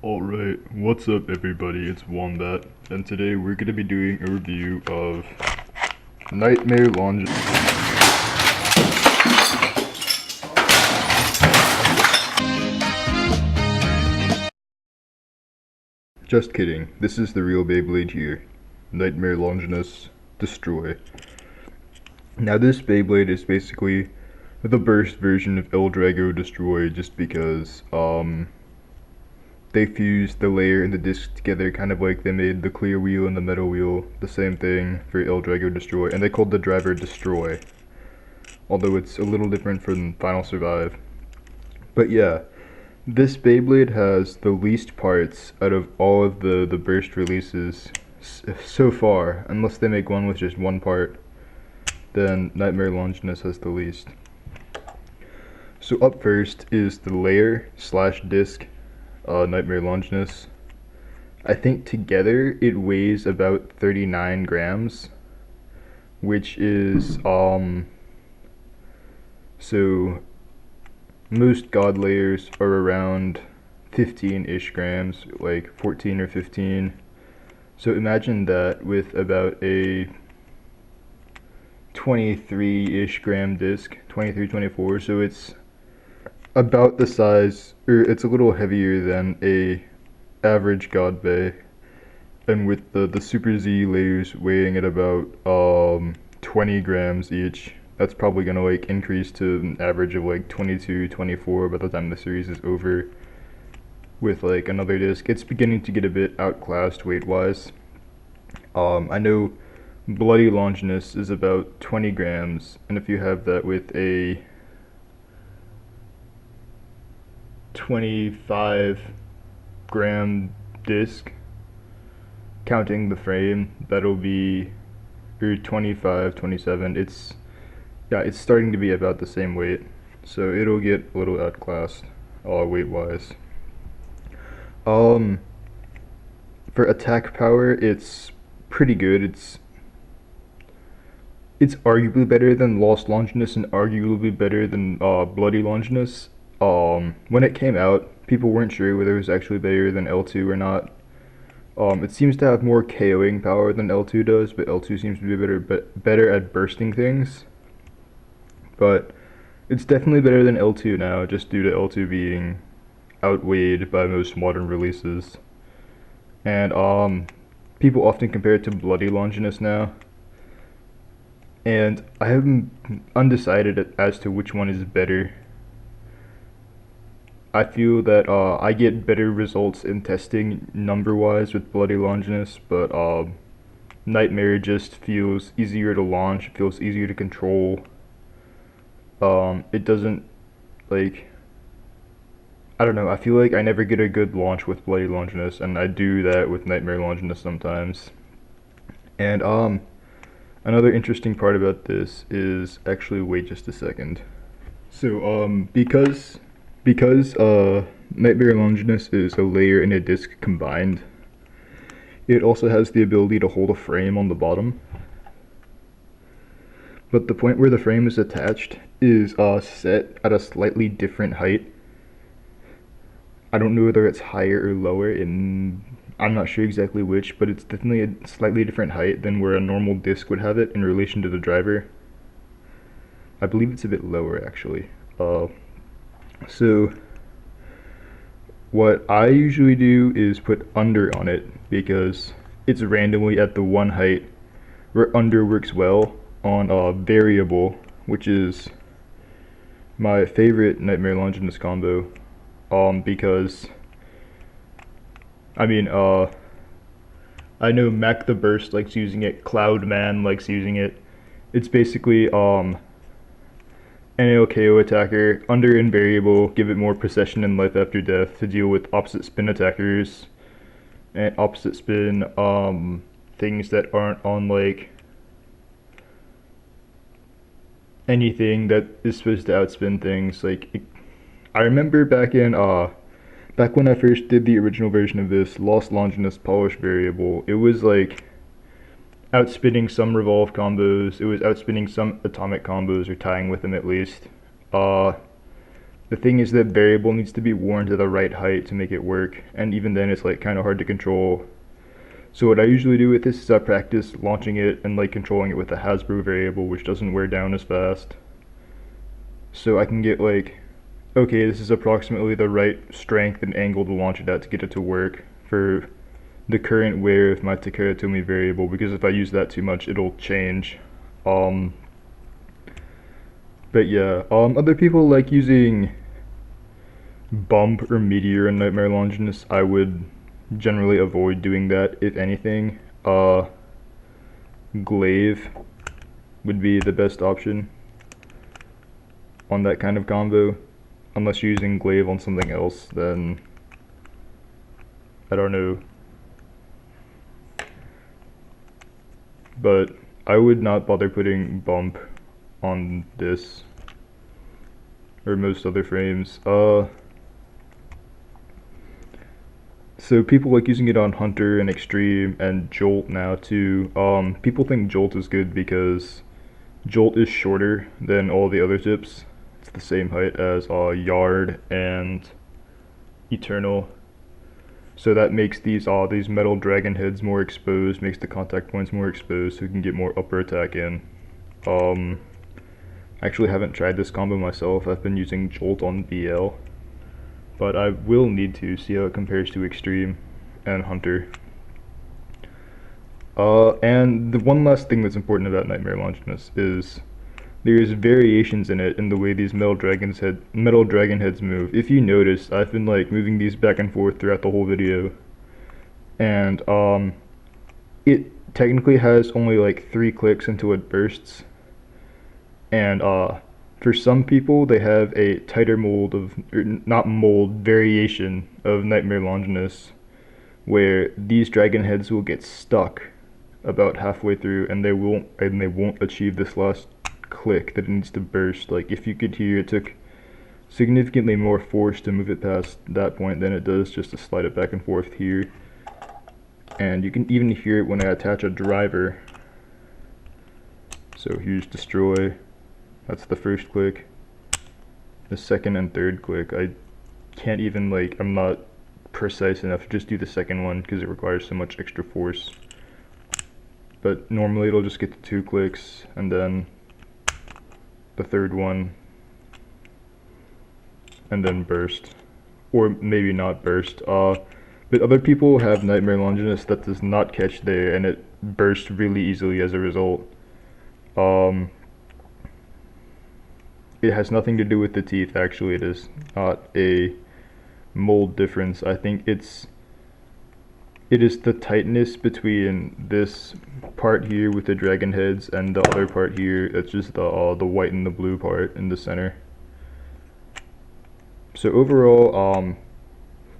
Alright, what's up everybody, it's Wombat, and today we're going to be doing a review of Nightmare Longinus. Just kidding, this is the real Beyblade here. Nightmare Longinus Destroy. Now this Beyblade is basically the Burst version of Eldrago Destroy, just because, they fused the layer and the disc together, kind of like they made the clear wheel and the metal wheel the same thing for Eldrago Destroy, and they called the driver Destroy, although it's a little different from Final Survive. But yeah, this Beyblade has the least parts out of all of the Burst releases so far, unless they make one with just one part, then Nightmare Longinus has the least. So up first is the layer slash disc, Nightmare Longinus. I think together it weighs about 39 grams, which is, so most god layers are around 15-ish grams, like 14 or 15. So imagine that with about a 23-ish gram disc, 23, 24, so it's about the size, or it's a little heavier than a average god bay, and with the Super Z layers weighing at about 20 grams each, that's probably gonna like increase to an average of like 22, 24 by the time the series is over. With like another disc, it's beginning to get a bit outclassed weight wise. I know Bloody Longinus is about 20 grams, and if you have that with a 25 gram disc, counting the frame, that'll be, or 25, 27, it's starting to be about the same weight, so it'll get a little outclassed weight wise. For attack power, it's pretty good. It's arguably better than Lost Longinus and arguably better than Bloody Longinus. When it came out, people weren't sure whether it was actually better than L2 or not. It seems to have more KOing power than L2 does, but L2 seems to be better at bursting things. But it's definitely better than L2 now, just due to L2 being outweighed by most modern releases. And people often compare it to Bloody Longinus now. And I am undecided as to which one is better. I feel that I get better results in testing number-wise with Bloody Longinus, but Nightmare just feels easier to launch, feels easier to control. It doesn't, like, I don't know, I feel like I never get a good launch with Bloody Longinus, and I do that with Nightmare Longinus sometimes. And another interesting part about this is, actually, wait just a second. So because Nightmare Longinus is a layer and a disc combined, it also has the ability to hold a frame on the bottom. But the point where the frame is attached is set at a slightly different height. I don't know whether it's higher or lower, I'm not sure exactly which, but it's definitely a slightly different height than where a normal disc would have it in relation to the driver. I believe it's a bit lower actually. So what I usually do is put under on it, because it's randomly at the one height where under works well on variable, which is my favorite Nightmare Longinus combo, because I know Mac the Burst likes using it, Cloudman likes using it. It's basically an AOKO attacker, under and variable, give it more procession and life after death to deal with opposite spin attackers and opposite spin things that aren't on like anything that is supposed to outspin things. Like I remember back when I first did the original version of this, Lost Longinus Polish variable, it was like outspinning some revolve combos, it was outspinning some atomic combos, or tying with them at least. The thing is that variable needs to be worn to the right height to make it work, and even then it's like kind of hard to control. So what I usually do with this is I practice launching it and like controlling it with the Hasbro variable, which doesn't wear down as fast. So I can get like, okay, this is approximately the right strength and angle to launch it at to get it to work for the current wear of my Takara variable, because if I use that too much, it'll change. But yeah, other people like using Bump or Meteor in Nightmare Longinus. I would generally avoid doing that, if anything. Glaive would be the best option on that kind of combo. Unless you're using Glaive on something else, then I don't know. But I would not bother putting Bump on this or most other frames. So people like using it on Hunter and Extreme and Jolt now too. People think Jolt is good because Jolt is shorter than all the other tips. It's the same height as Yard and Eternal. So that makes these metal dragon heads more exposed, makes the contact points more exposed, so we can get more upper attack in. I actually haven't tried this combo myself. I've been using Jolt on BL, but I will need to see how it compares to Extreme and Hunter. And the one last thing that's important about Nightmare Longinus is there's variations in it in the way these metal dragon heads move. If you notice, I've been like moving these back and forth throughout the whole video, and it technically has only like 3 clicks until it bursts. And for some people, they have a tighter mold of, or not mold, variation of Nightmare Longinus, where these dragon heads will get stuck about halfway through, and they won't achieve this last click that it needs to burst. Like if you could hear, it took significantly more force to move it past that point than it does just to slide it back and forth here. And you can even hear it when I attach a driver. So here's Destroy. That's the first click. The second and third click, I can't even I'm not precise enough to just do the second one because it requires so much extra force. But normally it'll just get to 2 clicks, and then the third one, and then burst. Or maybe not burst. But other people have Nightmare Longinus that does not catch there, and it bursts really easily as a result. It has nothing to do with the teeth, actually. It is not a mold difference. I think it is the tightness between this part here with the dragon heads and the other part here. It's just the white and the blue part in the center. So overall,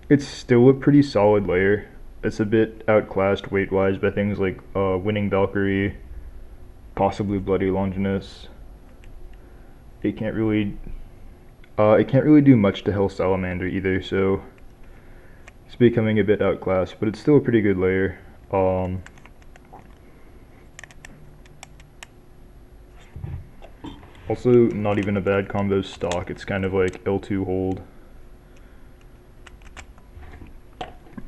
it's still a pretty solid layer. It's a bit outclassed weight-wise by things like Winning Valkyrie, possibly Bloody Longinus. It can't really do much to Hell Salamander either, so it's becoming a bit outclassed, but it's still a pretty good layer. Also, not even a bad combo stock. It's kind of like L2 hold.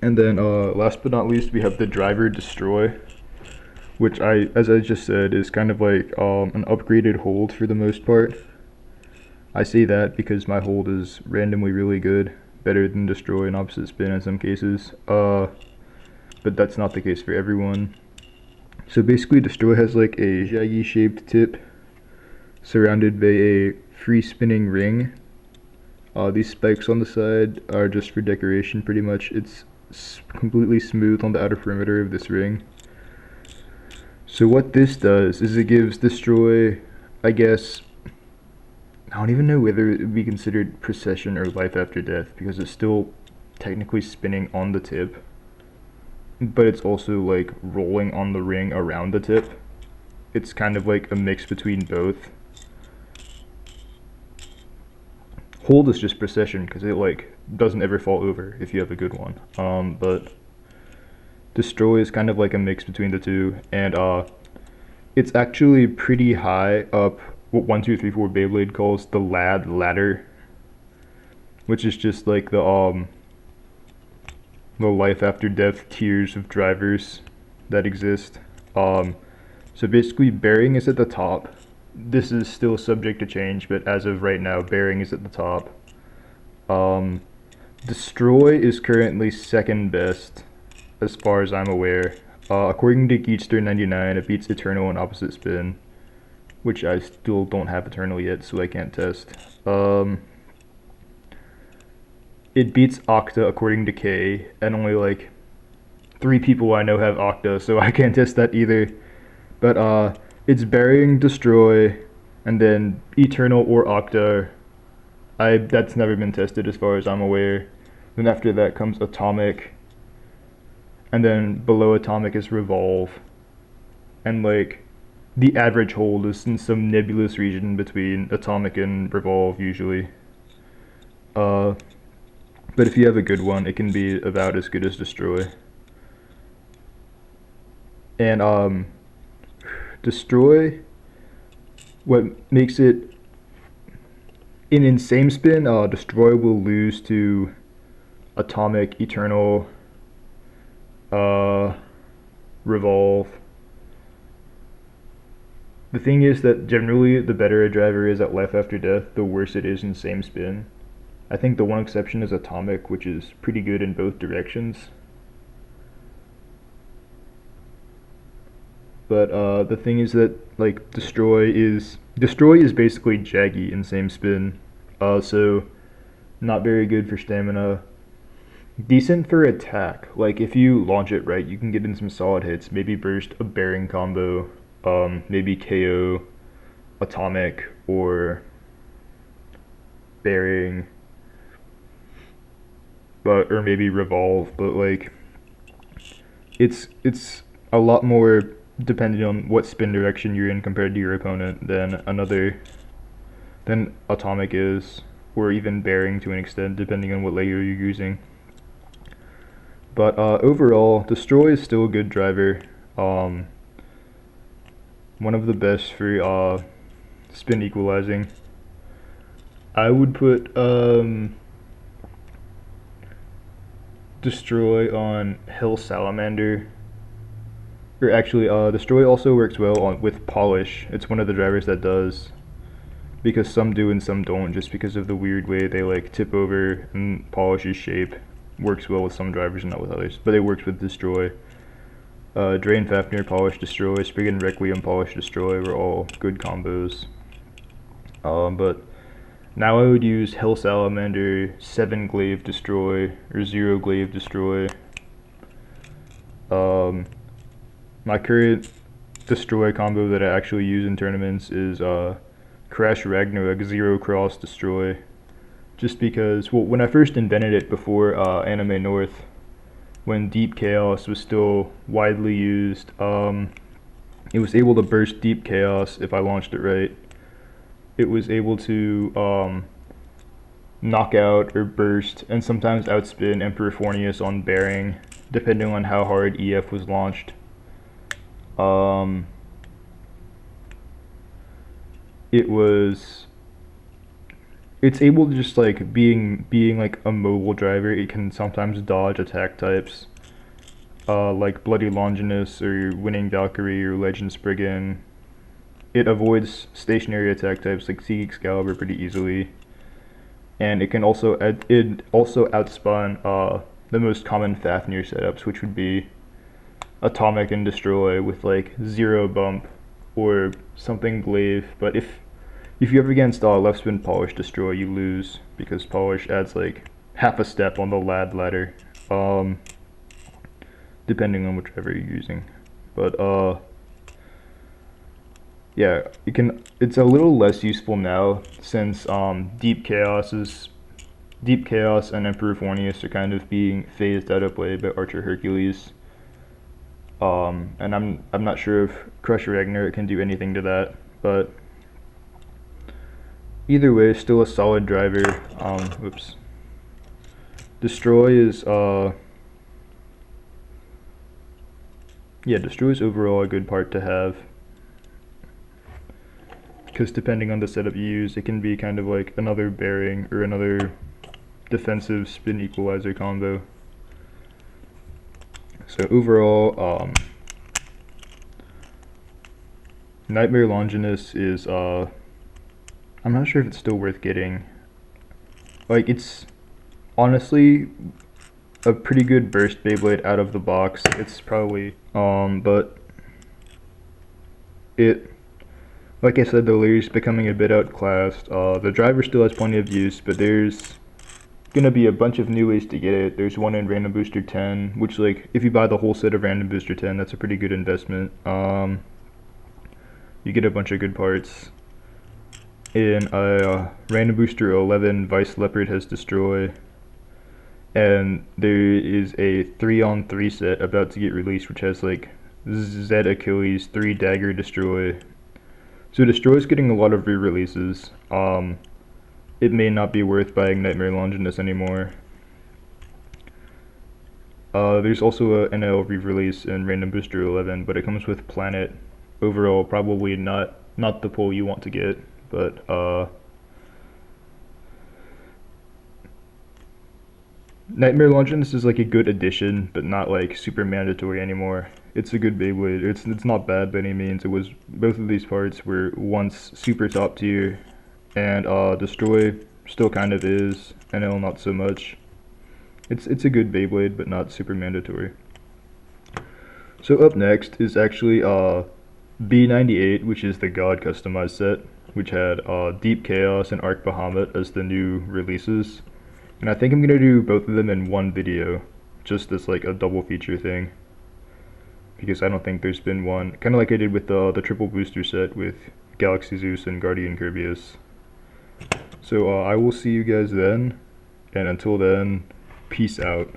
And then last but not least, we have the Driver Destroy, which as I just said, is kind of like an upgraded hold for the most part. I say that because my hold is randomly really good, better than Destroy and Opposite Spin in some cases, but that's not the case for everyone. So basically, Destroy has like a shaggy shaped tip surrounded by a free spinning ring. These spikes on the side are just for decoration pretty much. It's completely smooth on the outer perimeter of this ring. So what this does is it gives Destroy, I guess, I don't even know whether it would be considered Precession or Life After Death, because it's still technically spinning on the tip, but it's also like rolling on the ring around the tip. It's kind of like a mix between both. Hold is just Precession because it like doesn't ever fall over if you have a good one. But Destroy is kind of like a mix between the two, and it's actually pretty high up what 1, 2, 3, 4 Beyblade calls the ladder. which is just like the life after death tiers of drivers that exist. So basically bearing is at the top. This is still subject to change, but as of right now, bearing is at the top. Destroy is currently second best, as far as I'm aware. According to Geekster99, it beats Eternal and Opposite Spin, which I still don't have Eternal yet, so I can't test. It beats Octa according to K, and only like 3 people I know have Octa, so I can't test that either. But it's Burying, Destroy, and then Eternal or Octa. That's never been tested as far as I'm aware. Then after that comes Atomic, and then below Atomic is Revolve, and like the average hold is in some nebulous region between Atomic and Revolve usually. But if you have a good one, it can be about as good as Destroy. And Destroy, what makes it in insane spin, Destroy will lose to Atomic, Eternal, Revolve. The thing is that generally the better a driver is at life after death, the worse it is in same spin. I think the one exception is Atomic, which is pretty good in both directions. But the thing is that like Destroy is basically Jaggy in same spin, so not very good for stamina. Decent for attack. Like if you launch it right, you can get in some solid hits. Maybe burst a bearing combo, maybe KO, Atomic, or bearing, or maybe Revolve. But like it's a lot more depending on what spin direction you're in compared to your opponent than Atomic is, or even bearing to an extent, depending on what layer you're using. But overall, Destroy is still a good driver. One of the best for spin equalizing. I would put Destroy on Hell Salamander. Or actually, Destroy also works well with Polish. It's one of the drivers that does, because some do and some don't, just because of the weird way they like tip over, and Polish's shape works well with some drivers and not with others. But it works with Destroy. Drain Fafnir, Polish, Destroy, Spriggan Requiem, Polish, Destroy were all good combos. But now I would use Hell Salamander, 7 Glaive Destroy, or 0 Glaive Destroy. My current Destroy combo that I actually use in tournaments is Crash Ragnarok, 0 Cross Destroy. Just because, well, when I first invented it before Anime North, when Deep Chaos was still widely used, it was able to burst Deep Chaos if I launched it right. It was able to knock out or burst and sometimes outspin Emperor Fornius on bearing, depending on how hard EF was launched. It's able to just like being like a mobile driver. It can sometimes dodge attack types, like Bloody Longinus or Winning Valkyrie or Legend Spriggan. It avoids stationary attack types like Sieg Excalibur pretty easily, and it can also outspawn the most common Fafnir setups, which would be Atomic and Destroy with like 0 bump or something Glaive. But if you ever get installed left spin Polish Destroy, you lose, because Polish adds like half a step on the ladder, depending on whichever you're using. But yeah, it's a little less useful now since Deep Chaos and Emperor Fornius are kind of being phased out of play by Archer Hercules. And I'm not sure if Crush Ragnarok can do anything to that, but either way, still a solid driver. Oops. Destroy is Destroy is overall a good part to have, because depending on the setup you use, it can be kind of like another bearing or another defensive spin equalizer combo. So overall, Nightmare Longinus is, I'm not sure if it's still worth getting. Like, it's honestly a pretty good Burst Beyblade out of the box. It's probably, but it, like I said, the Lear's becoming a bit outclassed. The driver still has plenty of use, but there's gonna be a bunch of new ways to get it. There's one in Random Booster 10, which, like, if you buy the whole set of Random Booster 10, that's a pretty good investment. You get a bunch of good parts. In Random Booster 11, Vice Leopard has Destroy, and there is a 3-on-3 set about to get released, which has like Z Achilles, 3 Dagger Destroy. So Destroy is getting a lot of re-releases. It may not be worth buying Nightmare Longinus anymore. There's also a NL re-release in Random Booster 11, but it comes with Planet. Overall, probably not the pull you want to get, but Nightmare Longinus is like a good addition, but not like super mandatory anymore. It's a good Beyblade. It's not bad by any means. It was, both of these parts were once super top tier, and Destroy still kind of is, NL not so much. It's a good Beyblade, but not super mandatory. So up next is actually B98, which is the God customized set, which had Deep Chaos and Arc Bahamut as the new releases. And I think I'm going to do both of them in one video, just as like a double feature thing, because I don't think there's been one, kind of like I did with the triple booster set with Galaxy Zeus and Guardian Kirbyus. So I will see you guys then, and until then, peace out.